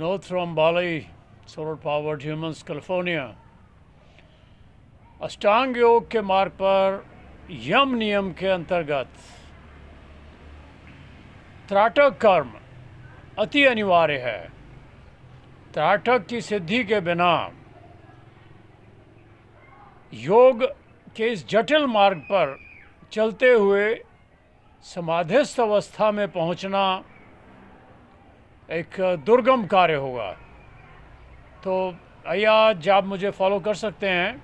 Vinod from Bali, solar powered humans, California। अष्टांग योग के मार्ग पर यम नियम के अंतर्गत त्राटक कर्म अति अनिवार्य है। त्राटक की सिद्धि के बिना योग के इस जटिल मार्ग पर चलते हुए समाधिस्थ अवस्था में पहुंचना एक दुर्गम कार्य होगा। तो आइए आज आप मुझे फॉलो कर सकते हैं,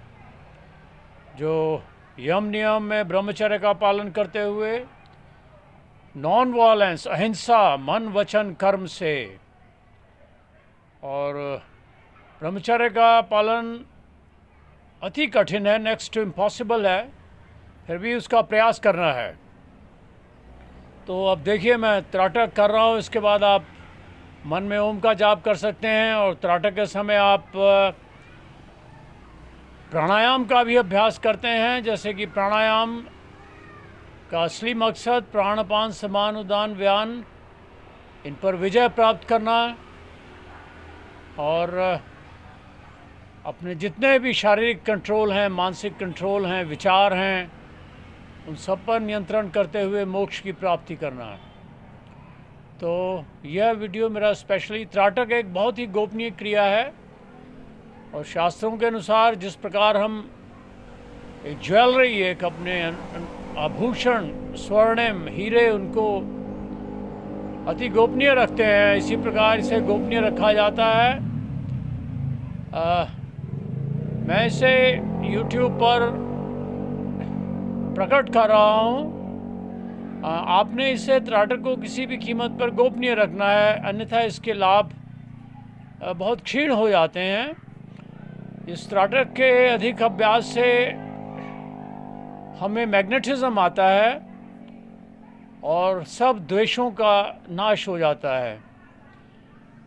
जो यम नियम में ब्रह्मचर्य का पालन करते हुए नॉन वायलेंस, अहिंसा, मन वचन कर्म से, और ब्रह्मचर्य का पालन अति कठिन है, नेक्स्ट टू इम्पॉसिबल है, फिर भी उसका प्रयास करना है। तो अब देखिए, मैं त्राटक कर रहा हूँ, इसके बाद आप मन में ओम का जाप कर सकते हैं, और त्राटक के समय आप प्राणायाम का भी अभ्यास करते हैं। जैसे कि प्राणायाम का असली मकसद प्राणपान समान उदान व्यान, इन पर विजय प्राप्त करना और अपने जितने भी शारीरिक कंट्रोल हैं, मानसिक कंट्रोल हैं, विचार हैं, उन सब पर नियंत्रण करते हुए मोक्ष की प्राप्ति करना है। तो यह वीडियो मेरा स्पेशली, त्राटक एक बहुत ही गोपनीय क्रिया है, और शास्त्रों के अनुसार जिस प्रकार हम एक ज्वेलरी, एक अपने आभूषण, स्वर्णिम, हीरे, उनको अति गोपनीय रखते हैं, इसी प्रकार इसे गोपनीय रखा जाता है। मैं इसे YouTube पर प्रकट कर रहा हूँ। आपने इसे त्राटक को किसी भी कीमत पर गोपनीय रखना है, अन्यथा इसके लाभ बहुत क्षीण हो जाते हैं। इस त्राटक के अधिक अभ्यास से हमें मैग्नेटिज्म आता है और सब द्वेषों का नाश हो जाता है।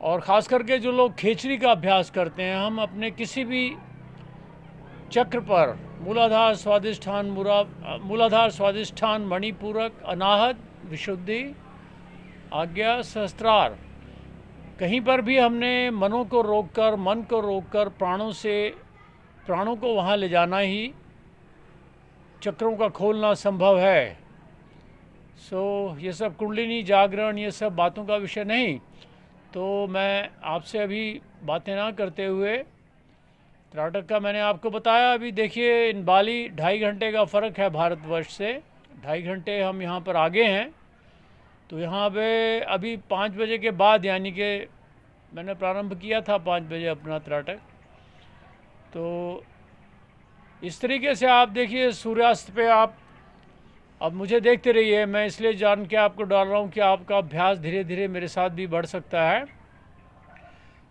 और ख़ास करके जो लोग खेचरी का अभ्यास करते हैं, हम अपने किसी भी चक्र पर मूलाधार स्वादिष्ठान, मणिपूरक, अनाहत, विशुद्धि, आज्ञा, सहस्त्रार, कहीं पर भी हमने मन को रोककर प्राणों को वहाँ ले जाना ही चक्रों का खोलना संभव है। ये सब कुंडलिनी जागरण, ये सब बातों का विषय नहीं। तो मैं आपसे अभी बातें ना करते हुए, त्राटक का मैंने आपको बताया। अभी देखिए, इन बाली 2.5 घंटे का फ़र्क है भारतवर्ष से, 2.5 घंटे हम यहाँ पर आगे हैं। तो यहाँ पे अभी 5 बजे के बाद, यानी कि मैंने प्रारंभ किया था 5 बजे अपना त्राटक। तो इस तरीके से आप देखिए, सूर्यास्त पे आप अब मुझे देखते रहिए। मैं इसलिए जान के आपको डाल रहा हूँ कि आपका अभ्यास धीरे धीरे मेरे साथ भी बढ़ सकता है।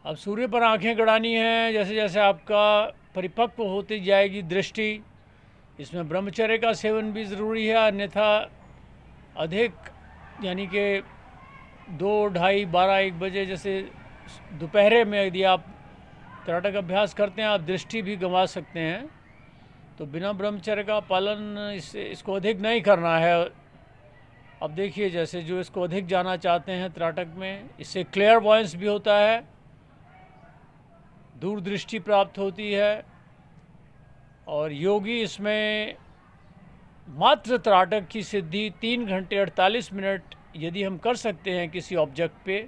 अब सूर्य पर आंखें गड़ानी हैं। जैसे जैसे आपका परिपक्व होती जाएगी दृष्टि, इसमें ब्रह्मचर्य का सेवन भी ज़रूरी है, अन्यथा अधिक, यानी कि 2, ढाई, 12, 1 बजे जैसे दोपहरे में यदि आप त्राटक अभ्यास करते हैं, आप दृष्टि भी गंवा सकते हैं। तो बिना ब्रह्मचर्य का पालन इसको अधिक नहीं करना है। अब देखिए, जैसे जो इसको अधिक जाना चाहते हैं त्राटक में, इससे क्लियर वॉइस भी होता है, दूरदृष्टि प्राप्त होती है, और योगी इसमें मात्र त्राटक की सिद्धि 3 घंटे 48 मिनट यदि हम कर सकते हैं किसी ऑब्जेक्ट पे,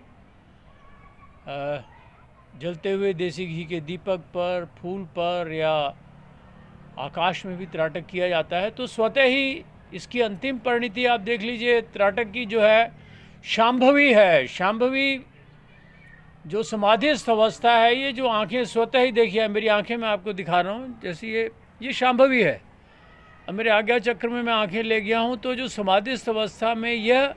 जलते हुए देसी घी के दीपक पर, फूल पर, या आकाश में भी त्राटक किया जाता है, तो स्वतः ही इसकी अंतिम परिणति आप देख लीजिए। त्राटक की जो है शांभवी है। शांभवी जो समाधिस्थ अवस्था है, ये जो आंखें स्वतः ही, देखिए मेरी आंखें मैं आपको दिखा रहा हूँ, जैसे ये शांभवी है। अब मेरे आज्ञा चक्र में मैं आंखें ले गया हूँ, तो जो समाधिस्थ अवस्था में यह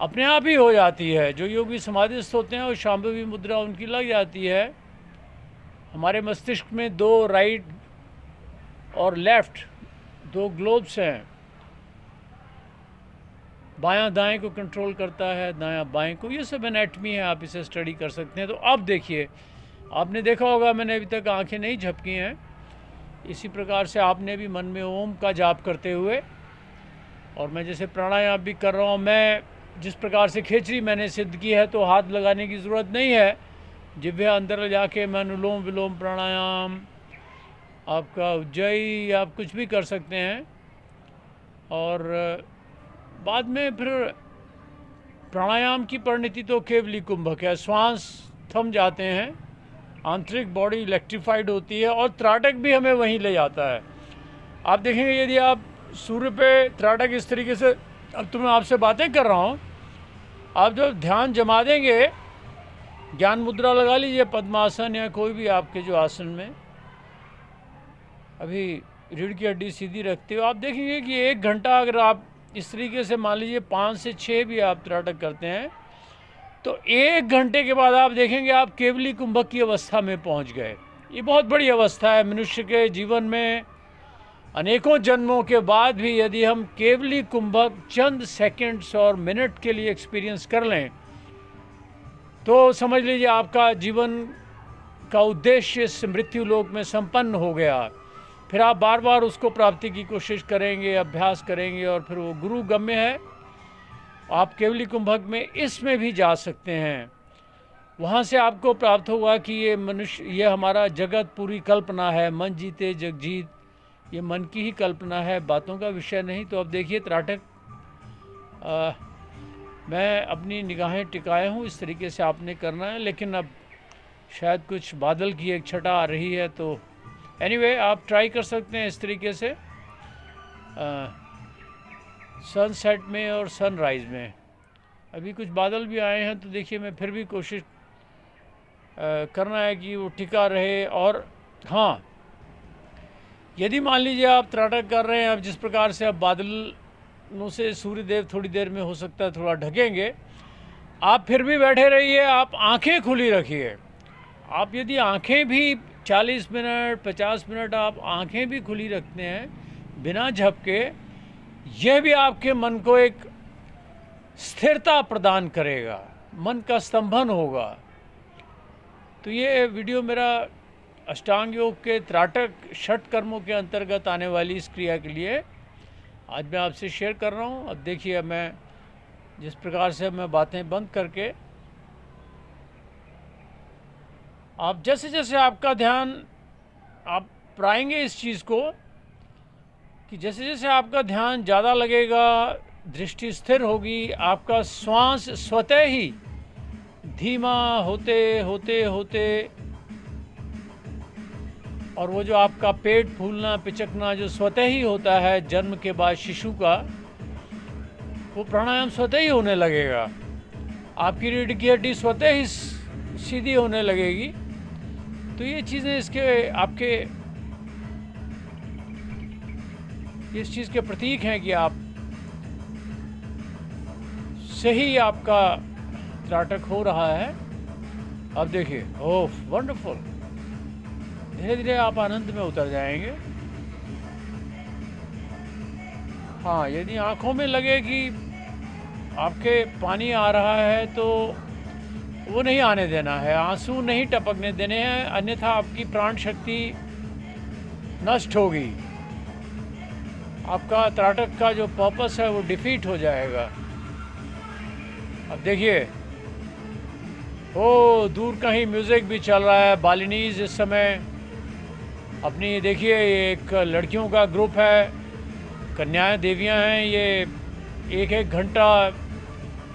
अपने आप ही हो जाती है। जो योगी समाधिस्थ होते हैं, वो शांभवी मुद्रा उनकी लग जाती है। हमारे मस्तिष्क में 2 राइट और लेफ़्ट 2 ग्लोब्स हैं, बायां दाएं को कंट्रोल करता है, दायां बाएं को। ये सब एनाटमी है, आप इसे स्टडी कर सकते हैं। तो अब देखिए, आपने देखा होगा मैंने अभी तक आंखें नहीं झपकी हैं। इसी प्रकार से आपने भी मन में ओम का जाप करते हुए, और मैं जैसे प्राणायाम भी कर रहा हूँ, मैं जिस प्रकार से खेचरी मैंने सिद्ध की है, तो हाथ लगाने की ज़रूरत नहीं है। जिभ्या अंदर ले जाके मैं अनुलोम विलोम प्राणायाम, आपका उज्जयी, आप कुछ भी कर सकते हैं। और बाद में फिर प्राणायाम की परिणति तो केवली कुंभक है। श्वास थम जाते हैं, आंतरिक बॉडी इलेक्ट्रीफाइड होती है और त्राटक भी हमें वहीं ले जाता है। आप देखेंगे यदि आप सूर्य पे त्राटक इस तरीके से, अब तो मैं आपसे बातें कर रहा हूँ, आप जब ध्यान जमा देंगे, ज्ञान मुद्रा लगा लीजिए, पद्मासन या कोई भी आपके जो आसन में, अभी रीढ़ की हड्डी सीधी रखते हो, आप देखेंगे कि 1 घंटा अगर आप इस तरीके से मान लीजिए 5 से 6 भी आप त्राटक करते हैं, तो 1 घंटे के बाद आप देखेंगे आप केवली कुंभक की अवस्था में पहुंच गए। ये बहुत बड़ी अवस्था है मनुष्य के जीवन में। अनेकों जन्मों के बाद भी यदि हम केवली कुंभक चंद सेकंड्स और मिनट के लिए एक्सपीरियंस कर लें, तो समझ लीजिए आपका जीवन का उद्देश्य इस मृत्यु लोक में संपन्न हो गया। फिर आप बार बार उसको प्राप्ति की कोशिश करेंगे, अभ्यास करेंगे, और फिर वो गुरु गम्य है। आप केवली कुंभक में इसमें भी जा सकते हैं। वहाँ से आपको प्राप्त होगा कि ये मनुष्य, ये हमारा जगत पूरी कल्पना है, मन जीते जग जीत, ये मन की ही कल्पना है, बातों का विषय नहीं। तो अब देखिए त्राटक, मैं अपनी निगाहें टिकाए हूँ, इस तरीके से आपने करना है। लेकिन अब शायद कुछ बादल की एक छटा आ रही है, तो एनीवे आप ट्राई कर सकते हैं इस तरीके से सनसेट में और सनराइज़ में। अभी कुछ बादल भी आए हैं, तो देखिए मैं फिर भी कोशिश करना है कि वो टिका रहे। और हाँ, यदि मान लीजिए आप त्राटक कर रहे हैं, अब जिस प्रकार से अब बादलों से सूर्यदेव थोड़ी देर में हो सकता है थोड़ा ढकेंगे, आप फिर भी बैठे रहिए, आप आंखें खुली रखिए। आप यदि आंखें भी 40 मिनट 50 मिनट आप आंखें भी खुली रखते हैं बिना झपके, यह भी आपके मन को एक स्थिरता प्रदान करेगा, मन का स्तंभन होगा। तो ये वीडियो मेरा अष्टांग योग के त्राटक षट कर्मों के अंतर्गत आने वाली इस क्रिया के लिए आज मैं आपसे शेयर कर रहा हूँ। अब देखिए मैं जिस प्रकार से मैं बातें बंद करके, आप जैसे जैसे आपका ध्यान, आप पाएंगे इस चीज़ को कि जैसे जैसे आपका ध्यान ज़्यादा लगेगा, दृष्टि स्थिर होगी, आपका श्वास स्वतः ही धीमा होते होते होते, और वो जो आपका पेट फूलना पिचकना जो स्वतः ही होता है जन्म के बाद शिशु का, वो प्राणायाम स्वतः ही होने लगेगा। आपकी रीढ़ की हड्डी स्वतः ही सीधी होने लगेगी। तो ये चीज़ें इसके आपके इस चीज़ के प्रतीक हैं कि आप सही आपका त्राटक हो रहा है। अब देखिए, ओह वंडरफुल, धीरे धीरे आप आनंद में उतर जाएंगे। हाँ, यदि आँखों में लगे कि आपके पानी आ रहा है, तो वो नहीं आने देना है, आंसू नहीं टपकने देने हैं, अन्यथा आपकी प्राण शक्ति नष्ट होगी, आपका त्राटक का जो पर्पस है वो डिफीट हो जाएगा। अब देखिए, ओ दूर कहीं म्यूज़िक भी चल रहा है। बालिनीज़ इस समय अपनी, देखिए ये एक लड़कियों का ग्रुप है, कन्याएं देवियां हैं, ये 1-1 घंटा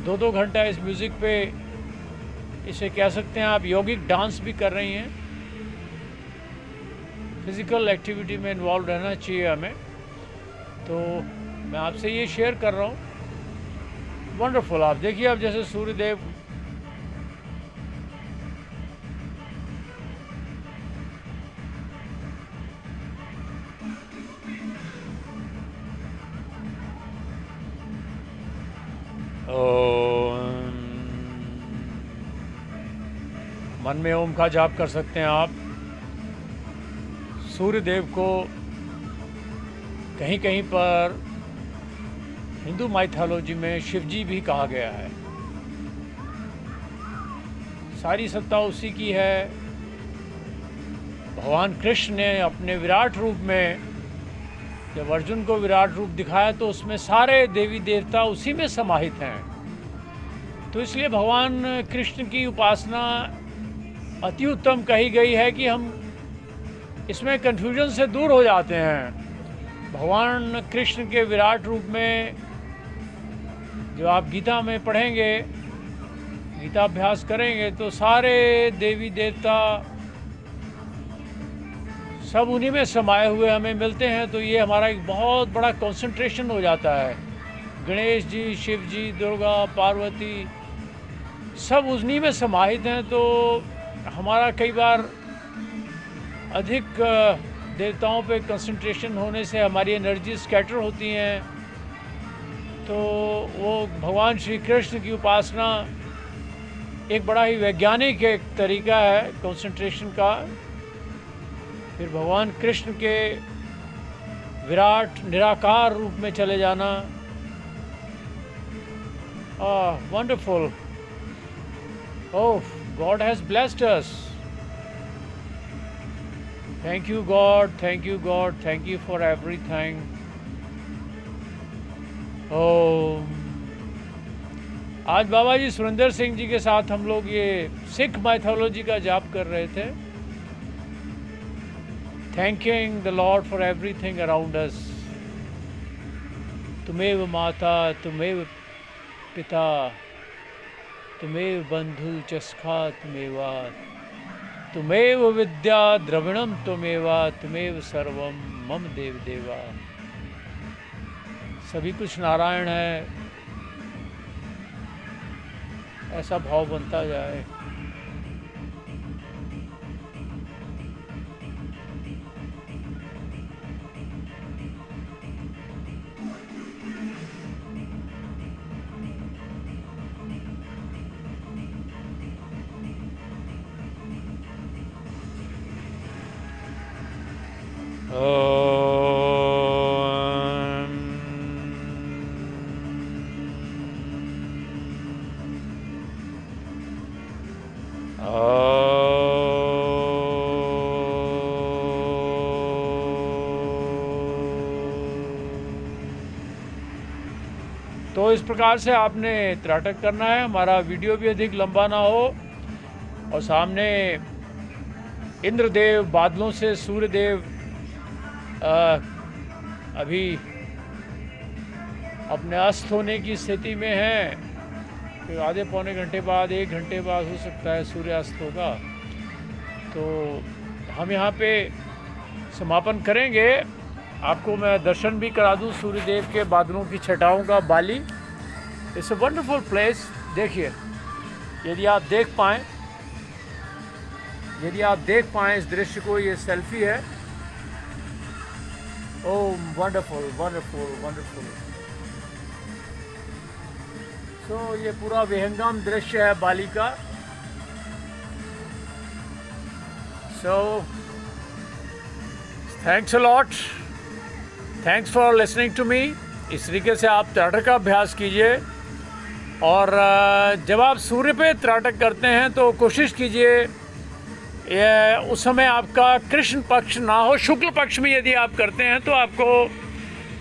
2-2 घंटा इस म्यूज़िक पे, इसे कह सकते हैं आप योगिक डांस भी कर रही हैं। फिज़िकल एक्टिविटी में इन्वॉल्व रहना चाहिए हमें। तो मैं आपसे ये शेयर कर रहा हूँ। वंडरफुल, आप देखिए अब जैसे सूर्यदेव मन में ओम का जाप कर सकते हैं आप। सूर्यदेव को कहीं कहीं पर हिंदू माइथोलॉजी में शिवजी भी कहा गया है। सारी सत्ता उसी की है। भगवान कृष्ण ने अपने विराट रूप में जब अर्जुन को विराट रूप दिखाया, तो उसमें सारे देवी देवता उसी में समाहित हैं। तो इसलिए भगवान कृष्ण की उपासना अति उत्तम कही गई है कि हम इसमें कन्फ्यूजन से दूर हो जाते हैं। भगवान कृष्ण के विराट रूप में जो आप गीता में पढ़ेंगे, गीता अभ्यास करेंगे तो सारे देवी देवता सब उन्हीं में समाये हुए हमें मिलते हैं। तो ये हमारा एक बहुत बड़ा कंसंट्रेशन हो जाता है। गणेश जी, शिव जी, दुर्गा, पार्वती सब उन्हीं में समाहित हैं। तो हमारा कई बार अधिक देवताओं पे कंसंट्रेशन होने से हमारी एनर्जी स्कैटर होती हैं। तो वो भगवान श्री कृष्ण की उपासना एक बड़ा ही वैज्ञानिक एक तरीका है कंसंट्रेशन का। फिर भगवान कृष्ण के विराट निराकार रूप में चले जाना, wonderful. Oh, God has blessed us. Thank you God, thank you God, thank you for everything. Oh, आज बाबा जी सुरेंद्र सिंह जी के साथ हम लोग ये सिख माइथोलॉजी का जाप कर रहे थे, thanking the lord for everything around us. तुमेव माता, तुमेव पिता, तुमेव बंधु चस्खा, तुमेवा तुमेव विद्या द्रविणम, तुमेवा तुमेव सर्वम मम देव देवा। सभी कुछ नारायण है, ऐसा भाव बनता जाए। तो इस प्रकार से आपने त्राटक करना है। हमारा वीडियो भी अधिक लंबा ना हो। और सामने इंद्रदेव बादलों से, सूर्यदेव अभी अपने अस्त होने की स्थिति में हैं। फिर आधे पौने घंटे बाद, 1 घंटे बाद हो सकता है सूर्यास्त होगा। तो हम यहाँ पे समापन करेंगे। आपको मैं दर्शन भी करा दूँ सूर्यदेव के बादलों की छटाओं का। बाली इट्स अ वंडरफुल प्लेस। देखिए, यदि आप देख पाएँ इस दृश्य को, ये सेल्फी है। Oh, wonderful wonderful wonderful. तो ये पूरा विहंगम दृश्य है बाली का। So thanks a lot, thanks for listening to me. इस तरीके से आप त्राटक का अभ्यास कीजिए। और जब आप सूर्य पे त्राटक करते हैं तो कोशिश कीजिए उस समय आपका कृष्ण पक्ष ना हो। शुक्ल पक्ष में यदि आप करते हैं तो आपको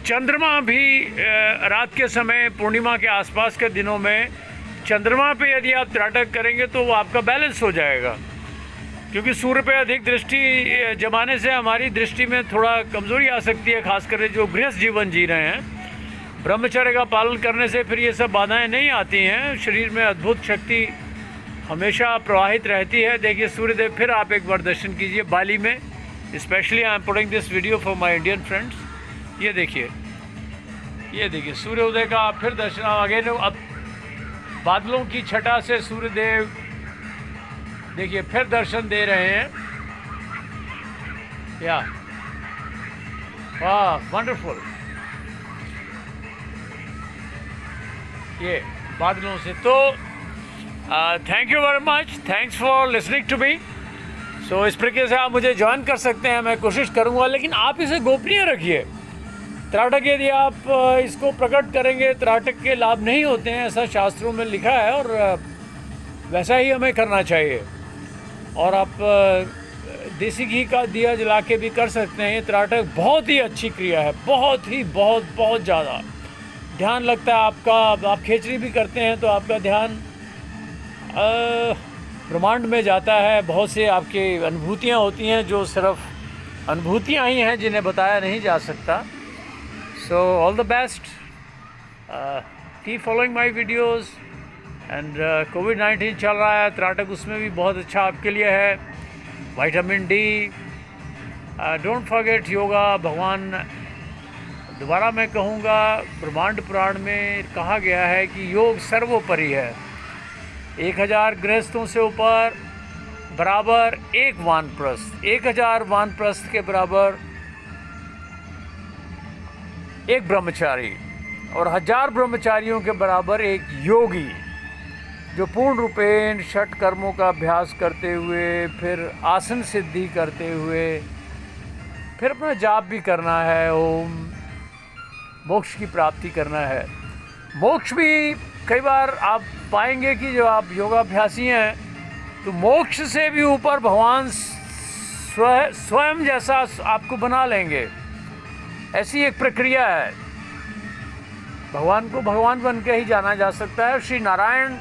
चंद्रमा भी रात के समय, पूर्णिमा के आसपास के दिनों में चंद्रमा पे यदि आप त्राटक करेंगे तो वो आपका बैलेंस हो जाएगा। क्योंकि सूर्य पे अधिक दृष्टि जमाने से हमारी दृष्टि में थोड़ा कमज़ोरी आ सकती है, खासकर जो गृहस्थ जीवन जी रहे हैं। ब्रह्मचर्य का पालन करने से फिर ये सब बाधाएं नहीं आती हैं। शरीर में अद्भुत शक्ति हमेशा प्रवाहित रहती है। देखिए सूर्यदेव, फिर आप एक बार दर्शन कीजिए बाली में। Specially I am putting this video for my Indian friends. ये देखिए सूर्योदय का फिर दर्शन। अगेन अब बादलों की छटा से सूर्यदेव देखिए फिर दर्शन दे रहे हैं। या वाह, वंडरफुल। ये बादलों से। तो thank you very much, thanks for listening to me. So इस प्रकार से आप मुझे ज्वाइन कर सकते हैं, मैं कोशिश करूँगा। लेकिन आप इसे गोपनीय रखिए। त्राटक यदि आप इसको प्रकट करेंगे, त्राटक के लाभ नहीं होते हैं, ऐसा शास्त्रों में लिखा है। और वैसा ही हमें करना चाहिए। और आप देसी घी का दिया जला के भी कर सकते हैं। ये त्राटक बहुत ही अच्छी क्रिया है, बहुत ज़्यादा ध्यान लगता है आपका। आप खेचड़ी भी करते हैं तो आपका ध्यान ब्रह्मांड में जाता है, बहुत से आपकी अनुभूतियाँ होती हैं जो सिर्फ अनुभूतियाँ ही हैं, जिन्हें बताया नहीं जा सकता. So all the best, keep following my videos. And COVID चल रहा है, त्राटक उसमें भी बहुत अच्छा आपके लिए है. Vitamin D, don't forget yoga. भगवान, दोबारा मैं कहूँगा, ब्रह्मांड पुराण में कहा गया है कि योग सर्वोपरि है. 1000 गृहस्थों से ऊपर बराबर एक वानप्रस्थ, 1000 वानप्रस्थ के बराबर एक ब्रह्मचारी, और 1000 ब्रह्मचारियों के बराबर एक योगी, जो पूर्ण रूपेण षट कर्मों का अभ्यास करते हुए, फिर आसन सिद्धि करते हुए, फिर अपना जाप भी करना है, ओम, मोक्ष की प्राप्ति करना है. मोक्ष भी कई बार आप पाएंगे कि जो आप योगाभ्यासी हैं तो मोक्ष से भी ऊपर भगवान स्वयं जैसा आपको बना लेंगे. ऐसी एक प्रक्रिया है. भगवान को भगवान बन के ही जाना जा सकता है. श्री नारायण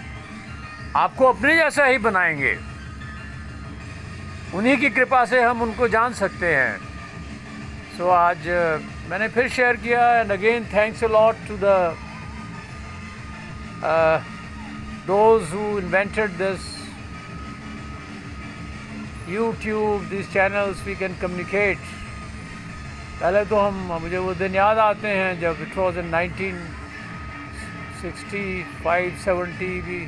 आपको अपने जैसा ही बनाएंगे. उन्हीं की कृपा से हम उनको जान सकते हैं. सो आज मैंने फिर शेयर किया. And again thanks a lot to the those who invented this YouTube, these channels, we can communicate. पहले तो मुझे वो दिन याद आते हैं जब it was in 1965-70 भी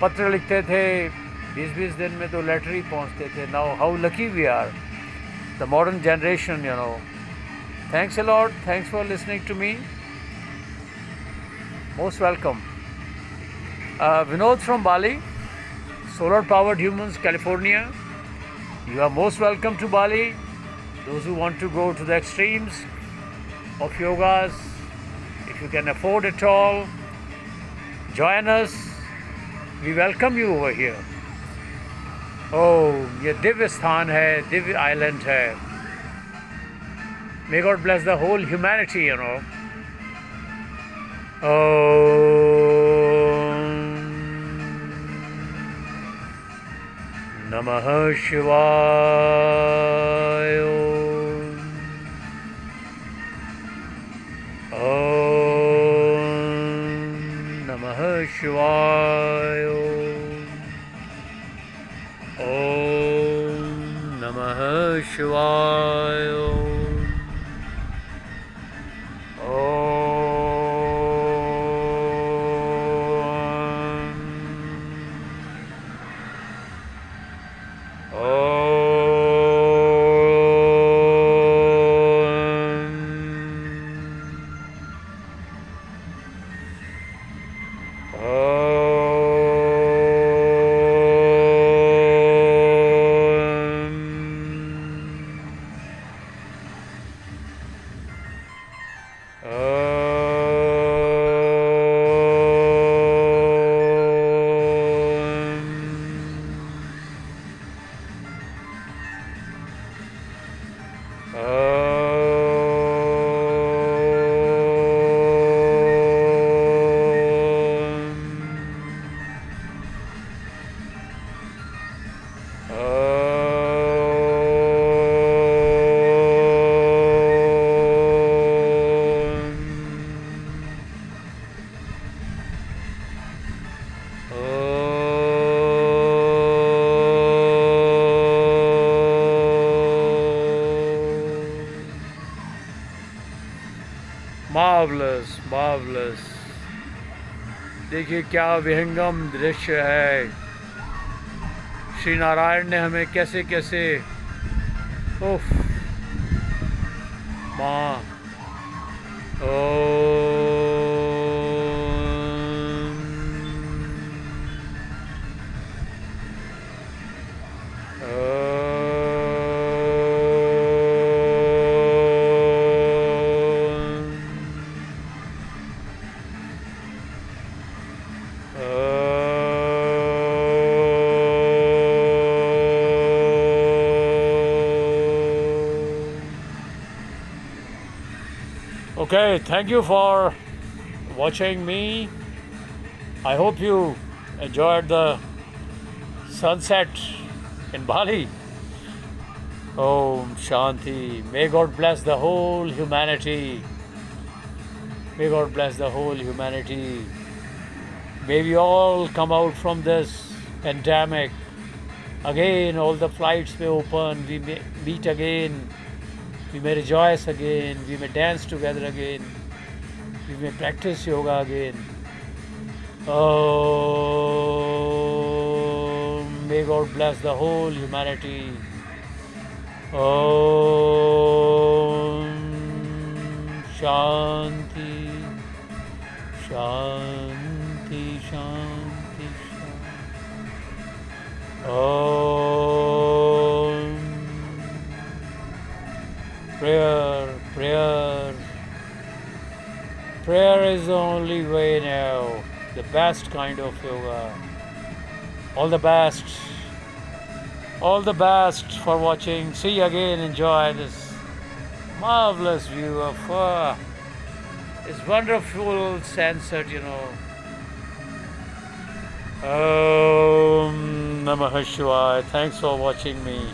पत्र लिखते थे, 20-20 दिन में तो लेटर ही पहुंचते थे. Now how lucky we are, the modern generation, you know. Thanks a lot. Thanks for listening to me. Most welcome. Vinod from Bali, Solar Powered Humans, California. You are most welcome to Bali. Those who want to go to the extremes of yogas, if you can afford it all, join us. We welcome you over here. Oh, ये दिव्य स्थान है, Divya island है. May God bless the whole humanity, you know. नमः शिवाय. नमः शिवाय. नमः शिवाय. Marvellous, marvellous. देखिए क्या विहंगम दृश्य है. श्री नारायण ने हमें कैसे कैसे, उफ, माँ, Okay, thank you for watching me. I hope you enjoyed the sunset in Bali. Om Shanti. May God bless the whole humanity. May God bless the whole humanity. May we all come out from this pandemic. Again, all the flights may open. We may meet again. We may rejoice again. We may dance together again. We may practice yoga again. Oh, may God bless the whole humanity. Om Shanti, Shanti, Shanti, Shanti. Om prayer, prayer. Prayer is the only way now. The best kind of yoga. All the best. All the best for watching. See you again. Enjoy this marvelous view of this wonderful sunset, Om Namah Shivaya. Thanks for watching me.